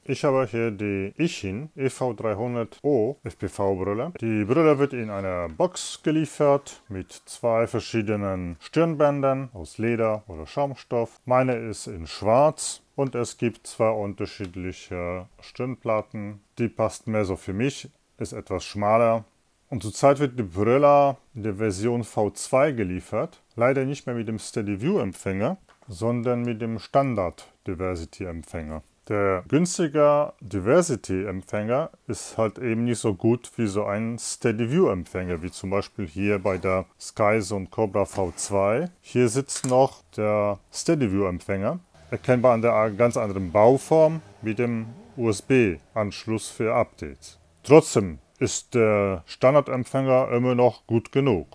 Ich habe hier die Ishin EV300O FPV-Brille. Die Brille wird in einer Box geliefert mit zwei verschiedenen Stirnbändern aus Leder oder Schaumstoff. Meine ist in schwarz und es gibt zwei unterschiedliche Stirnplatten. Die passt mehr so für mich, ist etwas schmaler. Und zurzeit wird die Brille in der Version V2 geliefert. Leider nicht mehr mit dem SteadyView-Empfänger, sondern mit dem Standard Diversity-Empfänger. Der günstige Diversity-Empfänger ist halt eben nicht so gut wie so ein SteadyView-Empfänger, wie zum Beispiel hier bei der Skyzone Cobra V2. Hier sitzt noch der SteadyView-Empfänger, erkennbar an der ganz anderen Bauform mit dem USB-Anschluss für Updates. Trotzdem ist der Standardempfänger immer noch gut genug.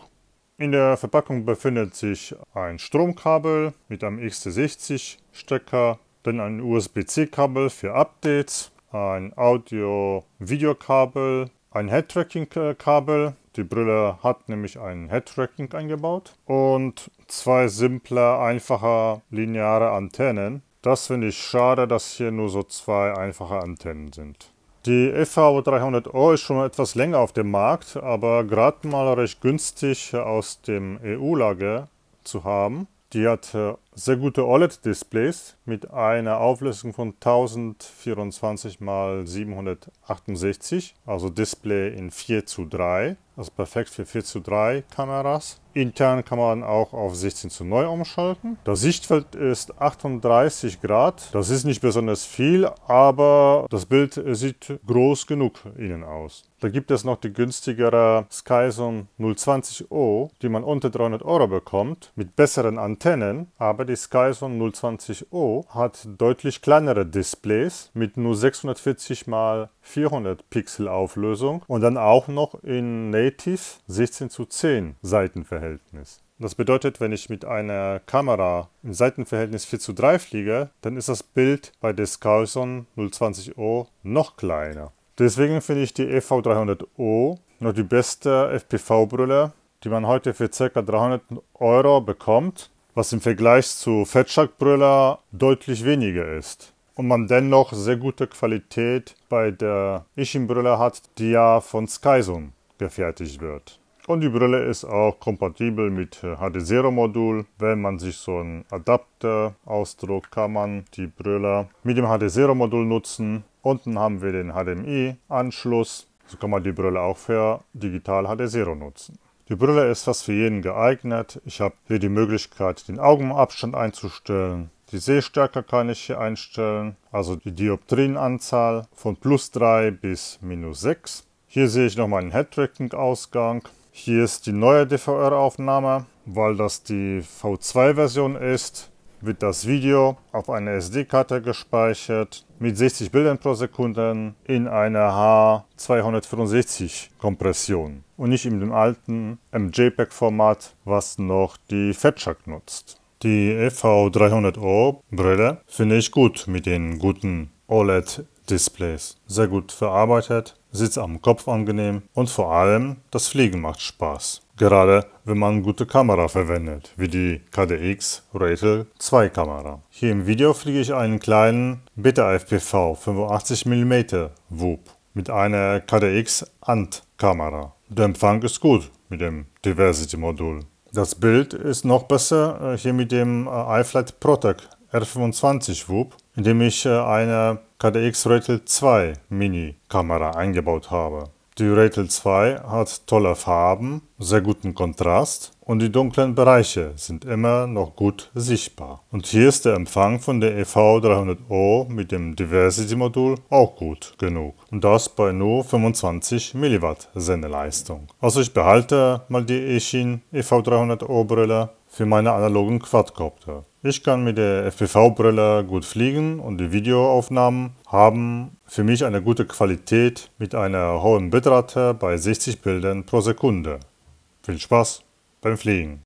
In der Verpackung befindet sich ein Stromkabel mit einem XT60-Stecker, dann ein USB-C-Kabel für Updates, ein Audio-Video-Kabel, ein Head-Tracking-Kabel. Die Brille hat nämlich ein Head-Tracking eingebaut und zwei simple, einfache, lineare Antennen. Das finde ich schade, dass hier nur so zwei einfache Antennen sind. Die EV300O ist schon etwas länger auf dem Markt, aber gerade mal recht günstig aus dem EU-Lager zu haben. Die hat sehr gute OLED-Displays mit einer Auflösung von 1024 x 768, also Display in 4:3, also perfekt für 4:3 Kameras. Intern kann man auch auf 16:9 umschalten. Das Sichtfeld ist 38 Grad, das ist nicht besonders viel, aber das Bild sieht groß genug innen aus. Da gibt es noch die günstigere Skyzone 020O, die man unter 300 € bekommt, mit besseren Antennen, aber die Skyzone 020O hat deutlich kleinere Displays mit nur 640 x 400 Pixel Auflösung und dann auch noch in Native 16:10 Seitenverhältnis. Das bedeutet, wenn ich mit einer Kamera im Seitenverhältnis 4:3 fliege, dann ist das Bild bei der Skyzone 020O noch kleiner. Deswegen finde ich die EV300O noch die beste FPV-Brille, die man heute für ca. 300 € bekommt, was im Vergleich zu Fatshark-Brille deutlich weniger ist. Und man dennoch sehr gute Qualität bei der Ishin-Brille hat, die ja von Skyzone gefertigt wird. Und die Brille ist auch kompatibel mit HD0-Modul. Wenn man sich so einen Adapter ausdruckt, kann man die Brille mit dem HD0-Modul nutzen. Unten haben wir den HDMI-Anschluss. So kann man die Brille auch für digital HD0 nutzen. Die Brille ist fast für jeden geeignet. Ich habe hier die Möglichkeit, den Augenabstand einzustellen. Die Sehstärke kann ich hier einstellen, also die Dioptrienanzahl von +3 bis -6. Hier sehe ich noch meinen Head-Tracking-Ausgang. Hier ist die neue DVR-Aufnahme. Weil das die V2-Version ist, wird das Video auf einer SD-Karte gespeichert mit 60 Bildern pro Sekunde in einer H264-Kompression und nicht in dem alten MJPEG-Format, was noch die Fatshark nutzt. Die EV300O-Brille finde ich gut mit den guten OLED-Displays. Sehr gut verarbeitet, sitzt am Kopf angenehm und vor allem das Fliegen macht Spaß. Gerade wenn man gute Kamera verwendet, wie die KDX Ratel 2 Kamera. Hier im Video fliege ich einen kleinen Beta-FPV 85 mm WUP mit einer KDX ANT Kamera. Der Empfang ist gut mit dem Diversity Modul. Das Bild ist noch besser hier mit dem iFlight Protec R25 WUP, in dem ich eine KDX Ratel 2 Mini Kamera eingebaut habe. Die Ratel 2 hat tolle Farben, sehr guten Kontrast und die dunklen Bereiche sind immer noch gut sichtbar. Und hier ist der Empfang von der EV300O mit dem Diversity-Modul auch gut genug. Und das bei nur 25 mW Sendeleistung. Also ich behalte mal die Ishin EV300O Brille für meine analogen Quadcopter. Ich kann mit der FPV-Brille gut fliegen und die Videoaufnahmen haben für mich eine gute Qualität mit einer hohen Bitrate bei 60 Bildern pro Sekunde. Viel Spaß beim Fliegen!